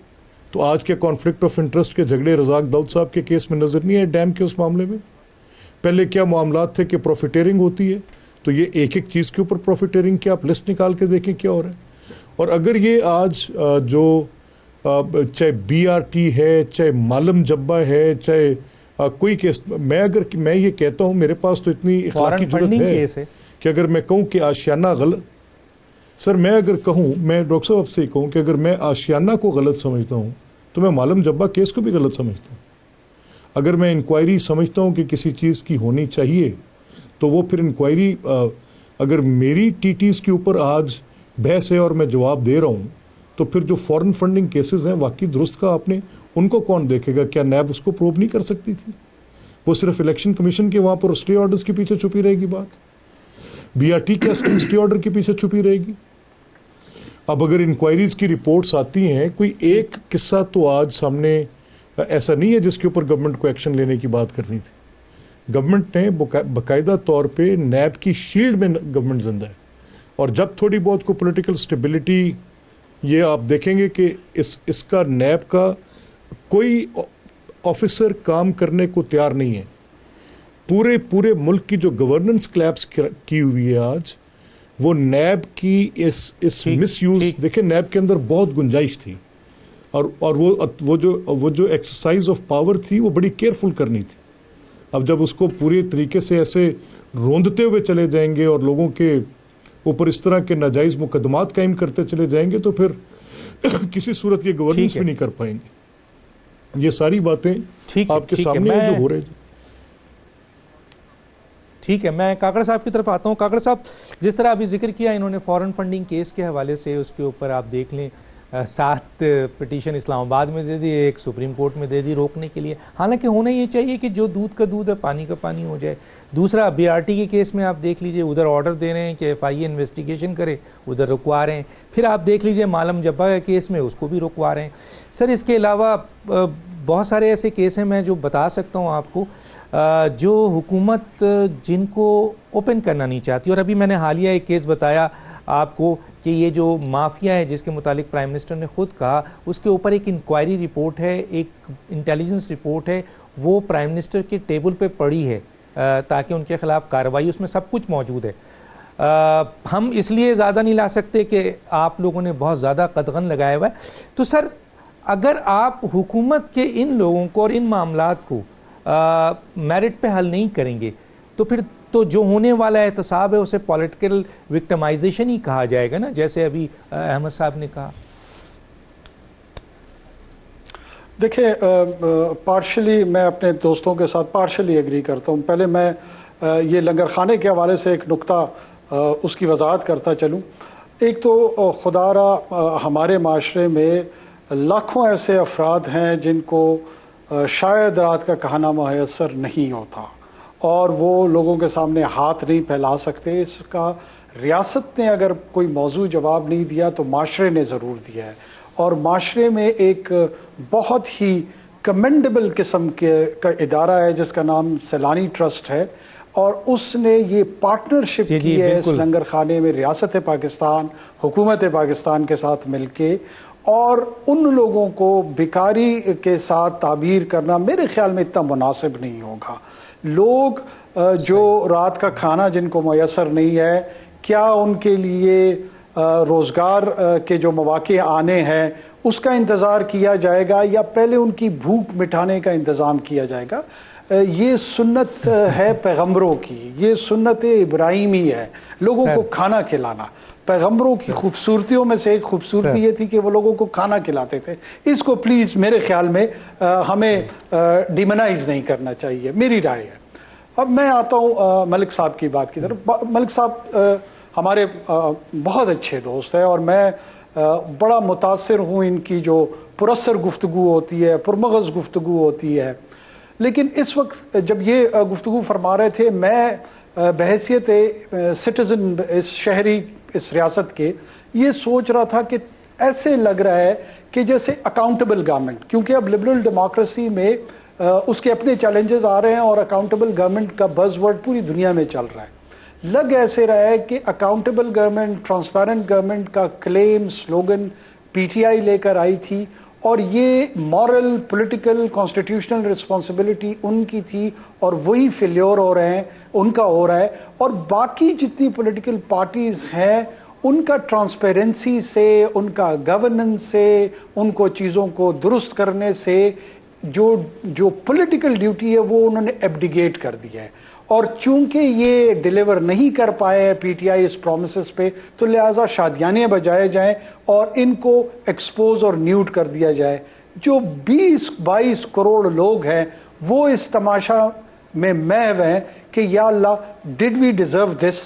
تو آج کے کانفلکٹ آف انٹرسٹ کے جھگڑے رزاق داؤد صاحب کے کیس میں نظر نہیں آئے, ڈیم کے اس معاملے میں. پہلے کیا معاملات تھے کہ پروفیٹیرنگ ہوتی ہے, تو یہ ایک ایک چیز کے اوپر پروفیٹیرنگ کی آپ لسٹ نکال کے دیکھیں کیا ہو رہا ہے. اور اگر یہ آج جو چاہے بی آر ٹی ہے, چاہے مالم جبہ ہے, چاہے کوئی کیس, میں یہ کہتا ہوں, میرے پاس تو اتنی اخلاقی جرأت ہے کہ اگر میں کہوں کہ آشیانہ غلط, سر میں اگر کہوں, میں ڈاکٹر صاحب سے کہوں کہ اگر میں آشیانہ کو غلط سمجھتا ہوں تو میں مالم جبہ کیس کو بھی غلط سمجھتا ہوں. اگر میں انکوائری سمجھتا ہوں کہ کسی چیز کی ہونی چاہیے, تو وہ پھر انکوائری اگر میری ٹی ٹیز کے اوپر آج بحث ہے اور میں جواب دے رہا ہوں, تو پھر جو فورن فنڈنگ کیسز ہیں واقعی درست کا آپ نے, ان کو کون دیکھے گا؟ کیا نیب اس کو پروو نہیں کر سکتی تھی؟ وہ صرف الیکشن کمیشن کے وہاں پر اسٹے آرڈرز کے پیچھے چھپی رہے گی بات. بی آر ٹی کے اسٹے آرڈر کے پیچھے چھپی رہے گی. اب اگر انکوائریز کی رپورٹس آتی ہیں, کوئی ایک قصہ تو آج سامنے ایسا نہیں ہے جس کے اوپر گورنمنٹ کو ایکشن لینے کی بات کرنی تھی. گورنمنٹ نے باقاعدہ طور پہ نیب کی شیلڈ میں گورنمنٹ زندہ ہے, اور جب تھوڑی بہت کو پولیٹیکل سٹیبلٹی, یہ آپ دیکھیں گے کہ اس کا نیب کا کوئی آفیسر کام کرنے کو تیار نہیں ہے. پورے ملک کی جو گورننس کلیپس کی ہوئی ہے آج, وہ نیب کی اس مس یوز, دیکھیں نیب کے اندر بہت گنجائش تھی, اور وہ جو ایکسرسائز آف پاور تھی وہ بڑی کیئرفل کرنی تھی. اب جب اس کو پورے طریقے سے ایسے روندتے ہوئے چلے جائیں گے اور لوگوں کے اوپر اس طرح کے ناجائز مقدمات قائم کرتے چلے جائیں گے, تو پھر کسی صورت یہ گورننس بھی نہیں کر پائیں گے. یہ ساری باتیں آپ کے سامنے جو ہو رہے ہیں. ٹھیک ہے, میں کاکڑ صاحب کی طرف آتا ہوں. کاکڑ صاحب, جس طرح ابھی ذکر کیا انہوں نے فورن فنڈنگ کیس کے حوالے سے, اس کے اوپر آپ دیکھ لیں 7 پٹیشن اسلام آباد میں دے دی, ایک سپریم کورٹ میں دے دی روکنے کے لیے. حالانکہ ہونا یہ چاہیے کہ جو دودھ کا دودھ ہے پانی کا پانی ہو جائے. دوسرا بی آر ٹی کے کیس میں آپ دیکھ لیجئے, ادھر آرڈر دے رہے ہیں کہ ایف آئی اے انویسٹیگیشن کرے, ادھر رکوا رہے ہیں. پھر آپ دیکھ لیجئے مالم جبہ کے کیس میں, اس کو بھی رکوا رہے ہیں. سر اس کے علاوہ بہت سارے ایسے کیس ہیں میں جو بتا سکتا ہوں آپ کو, جو حکومت جن کو اوپن کرنا نہیں چاہتی. اور ابھی میں نے حالیہ ایک کیس بتایا آپ کو کہ یہ جو مافیا ہے جس کے متعلق پرائم منسٹر نے خود کہا, اس کے اوپر ایک انکوائری رپورٹ ہے, ایک انٹیلیجنس رپورٹ ہے, وہ پرائم منسٹر کے ٹیبل پہ پڑی ہے تاکہ ان کے خلاف کارروائی, اس میں سب کچھ موجود ہے. ہم اس لیے زیادہ نہیں لا سکتے کہ آپ لوگوں نے بہت زیادہ قدغن لگایا ہوا ہے. تو سر اگر آپ حکومت کے ان لوگوں کو اور ان معاملات کو میرٹ پہ حل نہیں کریں گے, تو پھر تو جو ہونے والا احتساب ہے اسے پولیٹیکل وکٹمائزیشن ہی کہا جائے گا نا, جیسے ابھی احمد صاحب نے کہا. دیکھیں, پارشلی میں اپنے دوستوں کے ساتھ پارشلی ایگری کرتا ہوں. پہلے میں یہ لنگر خانے کے حوالے سے ایک نقطہ اس کی وضاحت کرتا چلوں. ایک تو خدا را ہمارے معاشرے میں لاکھوں ایسے افراد ہیں جن کو شاید رات کا کہنا میسر نہیں ہوتا, اور وہ لوگوں کے سامنے ہاتھ نہیں پھیلا سکتے. اس کا ریاست نے اگر کوئی موضوع جواب نہیں دیا تو معاشرے نے ضرور دیا ہے, اور معاشرے میں ایک بہت ہی کمنڈیبل قسم کا ادارہ ہے جس کا نام سیلانی ٹرسٹ ہے, اور اس نے یہ پارٹنرشپ کی ہے اس لنگر خانے میں ریاست پاکستان, حکومت پاکستان کے ساتھ مل کے, اور ان لوگوں کو بیکاری کے ساتھ تعبیر کرنا میرے خیال میں اتنا مناسب نہیں ہوگا. لوگ جو رات کا کھانا جن کو میسر نہیں ہے, کیا ان کے لیے روزگار کے جو مواقع آنے ہیں اس کا انتظار کیا جائے گا, یا پہلے ان کی بھوک مٹانے کا انتظام کیا جائے گا؟ یہ سنت ہے پیغمبروں کی, یہ سنت ابراہیمی ہے, لوگوں کو کھانا کھلانا. پیغمبروں کی خوبصورتیوں میں سے ایک خوبصورتی یہ تھی کہ وہ لوگوں کو کھانا کھلاتے تھے. اس کو پلیز میرے خیال میں ہمیں ڈیمونائز نہیں کرنا چاہیے, میری رائے ہے. اب میں آتا ہوں ملک صاحب کی بات کی طرف. ملک صاحب ہمارے بہت اچھے دوست ہیں, اور میں بڑا متاثر ہوں ان کی جو پراسر گفتگو ہوتی ہے, پرمغز گفتگو ہوتی ہے. لیکن اس وقت جب یہ گفتگو فرما رہے تھے, میں بحیثیت سٹیزن, اس شہری اس ریاست کے, یہ سوچ رہا تھا کہ ایسے لگ رہا ہے کہ جیسے اکاؤنٹیبل گورنمنٹ, کیونکہ اب لبرل ڈیموکریسی میں اس کے اپنے چیلنجز آ رہے ہیں, اور اکاؤنٹیبل گورنمنٹ کا بز ورڈ پوری دنیا میں چل رہا ہے. لگ ایسے رہا ہے کہ اکاؤنٹیبل گورنمنٹ, ٹرانسپیرنٹ گورنمنٹ کا کلیم, سلوگن پی ٹی آئی لے کر آئی تھی, اور یہ مورل, پولیٹیکل, کانسٹیٹیوشنل رسپانسبلٹی ان کی تھی, اور وہی فیلیور ہو رہے ہیں, ان کا ہو رہا ہے. اور باقی جتنی پولیٹیکل پارٹیز ہیں ان کا ٹرانسپیرنسی سے, ان کا گورننس سے, ان کو چیزوں کو درست کرنے سے جو پولیٹیکل ڈیوٹی ہے وہ انہوں نے ایبڈیگیٹ کر دیا ہے. اور چونکہ یہ ڈیلیور نہیں کر پائے P T I us promises پہ, تو لہٰذا شادیانے بجائے جائیں اور ان کو ایکسپوز اور نیوٹ کر دیا جائے. جو 20-22 کروڑ لوگ ہیں وہ اس تماشا میں محو ہیں کہ یا اللہ ڈڈ وی ڈیزرو دس.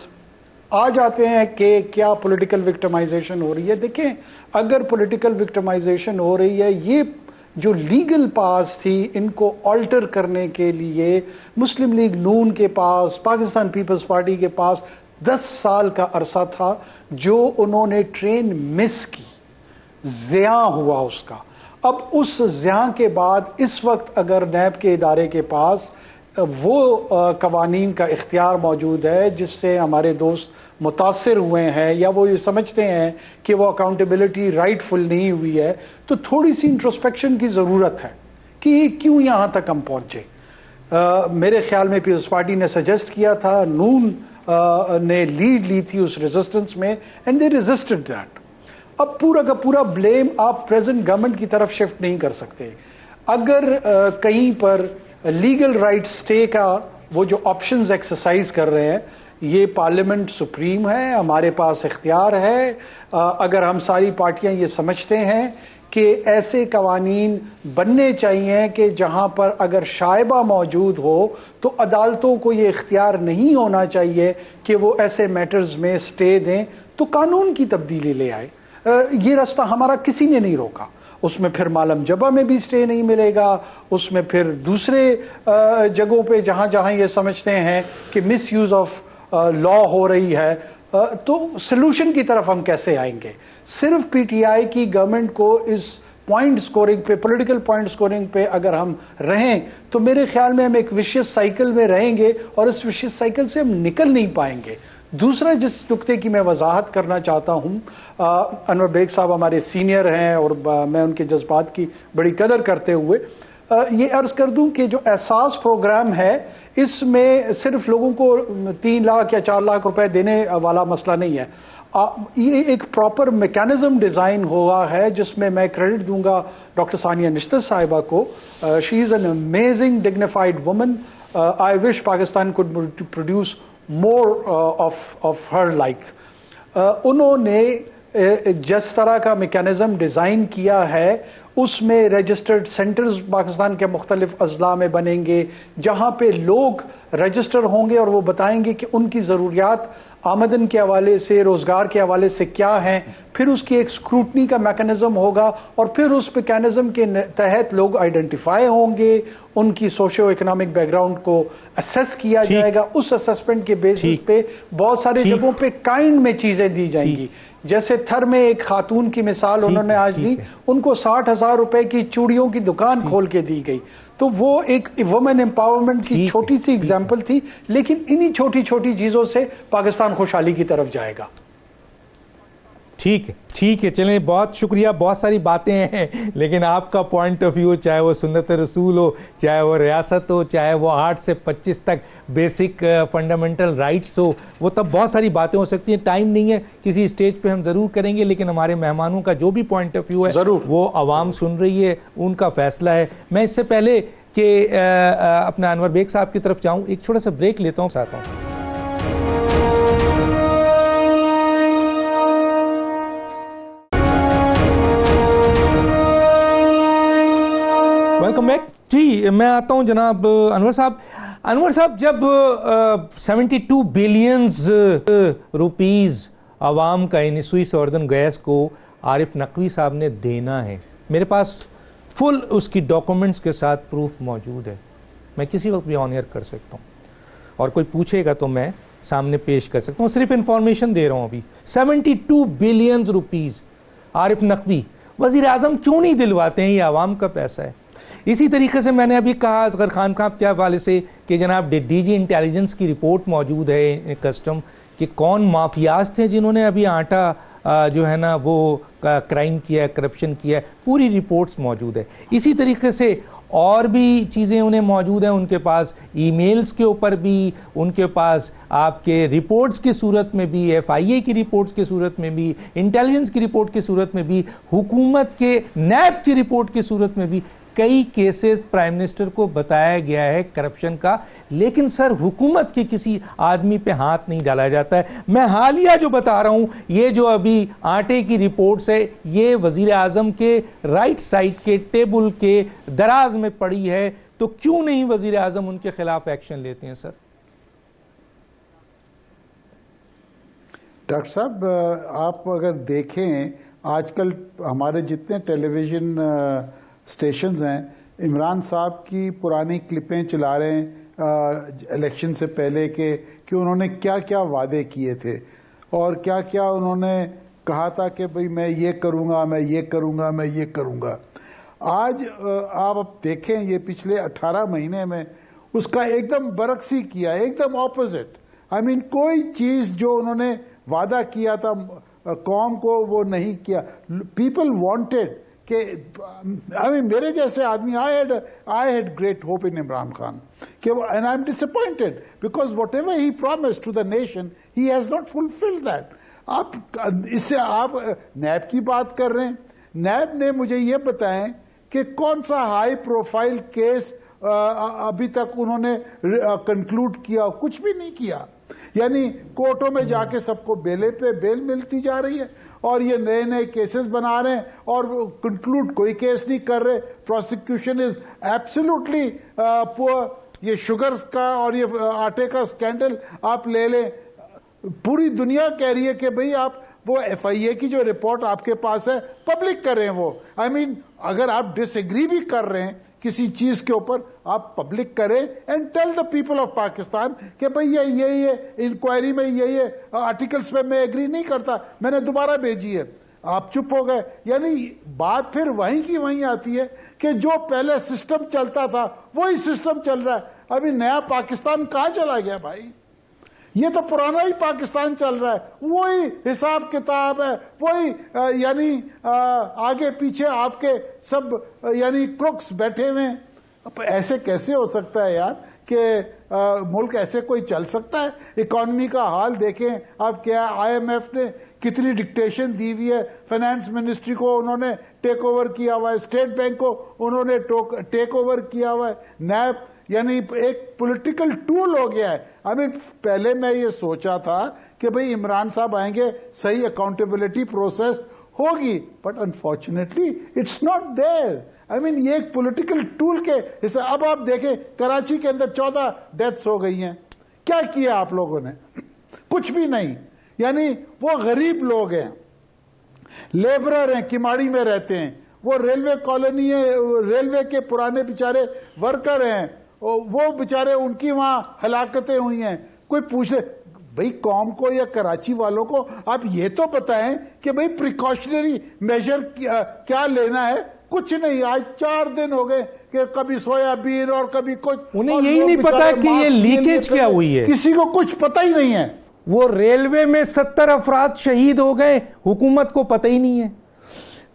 آ جاتے ہیں کہ کیا پولیٹیکل وکٹمائزیشن ہو رہی ہے. دیکھیں, اگر پولیٹیکل وکٹمائزیشن ہو رہی ہے, یہ جو لیگل پاس تھی ان کو آلٹر کرنے کے لیے مسلم لیگ نون کے پاس, پاکستان پیپلز پارٹی کے پاس 10 سال کا عرصہ تھا, جو انہوں نے ٹرین مس کی, ضیاع ہوا اس کا. اب اس ضیاع کے بعد اس وقت اگر نیب کے ادارے کے پاس وہ قوانین کا اختیار موجود ہے جس سے ہمارے دوست متاثر ہوئے ہیں, یا وہ یہ سمجھتے ہیں کہ وہ اکاؤنٹیبلٹی رائٹ فل نہیں ہوئی ہے, تو تھوڑی سی انٹروسپیکشن کی ضرورت ہے کہ کیوں یہاں تک ہم پہنچے. میرے خیال میں پیپلز پارٹی نے سجیسٹ کیا تھا, نون نے لیڈ لی تھی اس ریزسٹنس میں, اینڈ دے ریزسٹڈ دیٹ. اب پورا کا پورا بلیم آپ پریزنٹ گورنمنٹ کی طرف شفٹ نہیں کر سکتے. اگر کہیں پر لیگل رائٹ سٹے کا وہ جو آپشنز ایکسرسائز کر رہے ہیں, یہ پارلیمنٹ سپریم ہے, ہمارے پاس اختیار ہے. اگر ہم ساری پارٹیاں یہ سمجھتے ہیں کہ ایسے قوانین بننے چاہیے کہ جہاں پر اگر شائبہ موجود ہو تو عدالتوں کو یہ اختیار نہیں ہونا چاہیے کہ وہ ایسے میٹرز میں سٹے دیں, تو قانون کی تبدیلی لے آئے. یہ راستہ ہمارا کسی نے نہیں روکا. اس میں پھر مالم جبہ میں بھی سٹے نہیں ملے گا, اس میں پھر دوسرے جگہوں پہ جہاں جہاں یہ سمجھتے ہیں کہ مس یوز آف لا ہو رہی ہے, تو سلوشن کی طرف ہم کیسے آئیں گے؟ صرف پی ٹی آئی کی گورنمنٹ کو اس پوائنٹ سکورنگ پہ, پولیٹیکل پوائنٹ سکورنگ پہ اگر ہم رہیں تو میرے خیال میں ہم ایک وشیس سائیکل میں رہیں گے, اور اس وشیس سائیکل سے ہم نکل نہیں پائیں گے. دوسرا جس نقطے کی میں وضاحت کرنا چاہتا ہوں, انور بیگ صاحب ہمارے سینئر ہیں اور میں ان کے جذبات کی بڑی قدر کرتے ہوئے یہ عرض کر دوں کہ جو احساس پروگرام ہے اس میں صرف لوگوں کو 3 لاکھ یا 4 لاکھ روپے دینے والا مسئلہ نہیں ہے. یہ ایک پراپر میکینزم ڈیزائن ہوا ہے جس میں میں کریڈٹ دوں گا ڈاکٹر ثانیہ نشتر صاحبہ کو. She is an amazing dignified woman. I wish Pakistan could produce more of her like. انہوں نے جس طرح کا میکینزم ڈیزائن کیا ہے اس میں رجسٹرڈ سینٹرز پاکستان کے مختلف اضلاع میں بنیں گے, جہاں پہ لوگ رجسٹر ہوں گے اور وہ بتائیں گے کہ ان کی ضروریات آمدن کے حوالے سے, روزگار کے حوالے سے کیا ہیں. پھر اس کی ایک اسکروٹنی کا میکانزم ہوگا, اور پھر اس میکانزم کے تحت لوگ آئیڈینٹیفائی ہوں گے, ان کی سوشیو اکنامک بیک گراؤنڈ کو اسیس کیا جائے گا. اس اسیسمنٹ کے بیسس پہ بہت سارے جگہوں پہ کائنڈ میں چیزیں دی جائیں گی. جیسے تھر میں ایک خاتون کی مثال انہوں نے آج دی, ان کو 60,000 روپے کی چوڑیوں کی دکان کھول کے دی گئی. تو وہ ایک وومن امپاورمنٹ کی چھوٹی سی اگزامپل تھی, لیکن انہی چھوٹی چھوٹی چیزوں سے پاکستان خوشحالی کی طرف جائے گا. ٹھیک ہے چلیں بہت شکریہ. بہت ساری باتیں ہیں لیکن آپ کا پوائنٹ آف ویو چاہے وہ سنت رسول ہو, چاہے وہ ریاست ہو, چاہے وہ 8 سے 25 تک بیسک فنڈامنٹل رائٹس ہو, وہ تب بہت ساری باتیں ہو سکتی ہیں. ٹائم نہیں ہے, کسی اسٹیج پہ ہم ضرور کریں گے, لیکن ہمارے مہمانوں کا جو بھی پوائنٹ آف ویو ہے وہ عوام سن رہی ہے, ان کا فیصلہ ہے. میں اس سے پہلے کہ اپنا انور بیگ صاحب کی طرف جاؤں ایک چھوٹا سا بریک لیتا ہوں. Welcome back. جی میں آتا ہوں جناب انور صاحب. انور صاحب جب 72 بلینز روپیز عوام کا یعنی سوئس اردن گیس کو عارف نقوی صاحب نے دینا ہے, میرے پاس فل اس کی ڈاکومنٹس کے ساتھ پروف موجود ہے, میں کسی وقت بھی آن ایئر کر سکتا ہوں اور کوئی پوچھے گا تو میں سامنے پیش کر سکتا ہوں. صرف انفارمیشن دے رہا ہوں. ابھی 72 بلینز روپیز عارف نقوی وزیر اعظم کیوں نہیں دلواتے ہیں؟ یہ عوام کا پیسہ ہے. اسی طریقے سے میں نے ابھی کہا اصغر خان صاحب کے حوالے سے کہ جناب ڈی جی انٹیلیجنس کی رپورٹ موجود ہے کسٹم کہ کون مافیاز تھے جنہوں نے ابھی آٹا جو ہے نا وہ کرائم کیا ہے, کرپشن کیا ہے, پوری رپورٹس موجود ہے. اسی طریقے سے اور بھی چیزیں انہیں موجود ہیں, ان کے پاس ای میلز کے اوپر بھی, ان کے پاس آپ کے رپورٹس کی صورت میں بھی, ایف آئی اے کی رپورٹس کی صورت میں بھی, انٹیلیجنس کی رپورٹ کی صورت میں بھی, حکومت کے نیب کی رپورٹ کی صورت میں بھی کئی کیسز پرائم منسٹر کو بتایا گیا ہے کرپشن کا, لیکن سر حکومت کے کسی آدمی پہ ہاتھ نہیں ڈالا جاتا ہے. میں حالیہ جو بتا رہا ہوں یہ جو ابھی آٹے کی رپورٹس ہے یہ وزیر اعظم کے رائٹ سائڈ کے ٹیبل کے دراز میں پڑی ہے, تو کیوں نہیں وزیر اعظم ان کے خلاف ایکشن لیتے ہیں سر؟ ڈاکٹر صاحب آپ اگر دیکھیں آج کل ہمارے جتنے ٹیلی ویژن اسٹیشنز ہیں عمران صاحب کی پرانی کلپیں چلا رہے ہیں الیکشن سے پہلے کہ انہوں نے کیا کیا وعدے کیے تھے اور کیا کیا انہوں نے کہا تھا کہ بھئی میں یہ کروں گا, میں یہ کروں گا, میں یہ کروں گا. آج آپ دیکھیں یہ پچھلے 18 مہینے میں اس کا ایک دم برعکس ہی کیا, ایک دم اپوزٹ. کوئی چیز جو انہوں نے وعدہ کیا تھا قوم کو وہ نہیں کیا. پیپل وانٹیڈ کہ میرے جیسے آدمی I had great hope in Imran Khan and I'm disappointed because whatever he promised to the nation he has not fulfilled that. اس سے آپ نیب کی بات کر رہے ہیں, نیب نے مجھے یہ بتائیں کہ کون سا ہائی پروفائل کیس ابھی تک انہوں نے کنکلوڈ کیا, کچھ بھی نہیں کیا. یعنی کورٹوں میں جا کے سب کو بیل ملتی جا رہی ہے اور یہ نئے نئے کیسز بنا رہے ہیں اور کنکلوڈ کوئی کیس نہیں کر رہے. پروسیکیوشن از ایبسلیوٹلی پور. یہ شوگر کا اور یہ آٹے کا سکینڈل آپ لے لیں, پوری دنیا کہہ رہی ہے کہ بھئی آپ وہ ایف آئی اے کی جو رپورٹ آپ کے پاس ہے پبلک کریں. وہ اگر آپ ڈس ایگری بھی کر رہے ہیں کسی چیز کے اوپر آپ پبلک کریں and tell the people of Pakistan کہ بھئی یہ انکوائری میں یہ آرٹیکلز پہ میں ایگری نہیں کرتا, میں نے دوبارہ بھیجی ہے. آپ چپ ہو گئے. یعنی بات پھر وہیں کی وہیں آتی ہے کہ جو پہلے سسٹم چلتا تھا وہی سسٹم چل رہا ہے. ابھی نیا پاکستان کہاں چلا گیا بھائی؟ یہ تو پرانا ہی پاکستان چل رہا ہے, وہی حساب کتاب ہے, وہی یعنی آگے پیچھے آپ کے سب یعنی کروکس بیٹھے ہوئے ہیں. ایسے کیسے ہو سکتا ہے یار کہ ملک ایسے کوئی چل سکتا ہے؟ اکانومی کا حال دیکھیں آپ, کیا آئی ایم ایف نے کتنی ڈکٹیشن دی ہوئی ہے, فائنانس منسٹری کو انہوں نے ٹیک اوور کیا ہوا ہے, اسٹیٹ بینک کو انہوں نے ٹیک اوور کیا ہوا ہے, نیب یعنی ایک پولیٹیکل ٹول ہو گیا ہے. پہلے میں یہ سوچا تھا کہ بھئی عمران صاحب آئیں گے, صحیح اکاؤنٹیبلٹی پروسیس ہوگی, but unfortunately it's not there. یہ ایک پولیٹیکل ٹول کے حصہ. اب آپ دیکھیں کراچی کے اندر 14 ڈیتھس ہو گئی ہیں, کیا کیا آپ لوگوں نے؟ کچھ بھی نہیں. یعنی وہ غریب لوگ ہیں, لیبرر ہیں, کماڑی میں رہتے ہیں, وہ ریلوے کالونی ہے, ریلوے کے پرانے بیچارے ورکر ہیں, وہ بیچارے ان کی وہاں ہلاکتیں ہوئی ہیں. کوئی پوچھ لے بھئی قوم کو یا کراچی والوں کو آپ یہ تو بتائیں کہ بھئی پریکاشنری میجر کیا لینا ہے. کچھ نہیں. آج 4 دن ہو گئے کہ کبھی سویابین اور کبھی کچھ, انہیں یہی نہیں پتا کہ یہ لیکیج کیا ہوئی ہے, کسی کو کچھ پتہ ہی نہیں ہے. وہ ریلوے میں 70 افراد شہید ہو گئے, حکومت کو پتہ ہی نہیں ہے.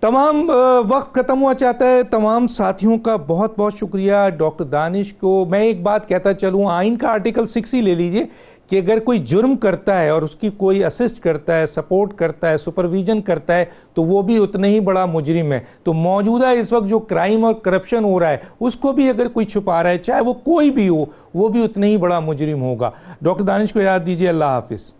تمام وقت ختم ہوا چاہتا ہے. تمام ساتھیوں کا بہت بہت شکریہ. ڈاکٹر دانش کو میں ایک بات کہتا چلوں, آئین کا آرٹیکل 6 ہی لے لیجئے کہ اگر کوئی جرم کرتا ہے اور اس کی کوئی اسسٹ کرتا ہے, سپورٹ کرتا ہے, سپرویژن کرتا ہے, تو وہ بھی اتنا ہی بڑا مجرم ہے. تو موجودہ اس وقت جو کرائم اور کرپشن ہو رہا ہے اس کو بھی اگر کوئی چھپا رہا ہے, چاہے وہ کوئی بھی ہو, وہ بھی اتنا ہی بڑا مجرم ہوگا. ڈاکٹر دانش کو یاد دیجیے. اللہ حافظ.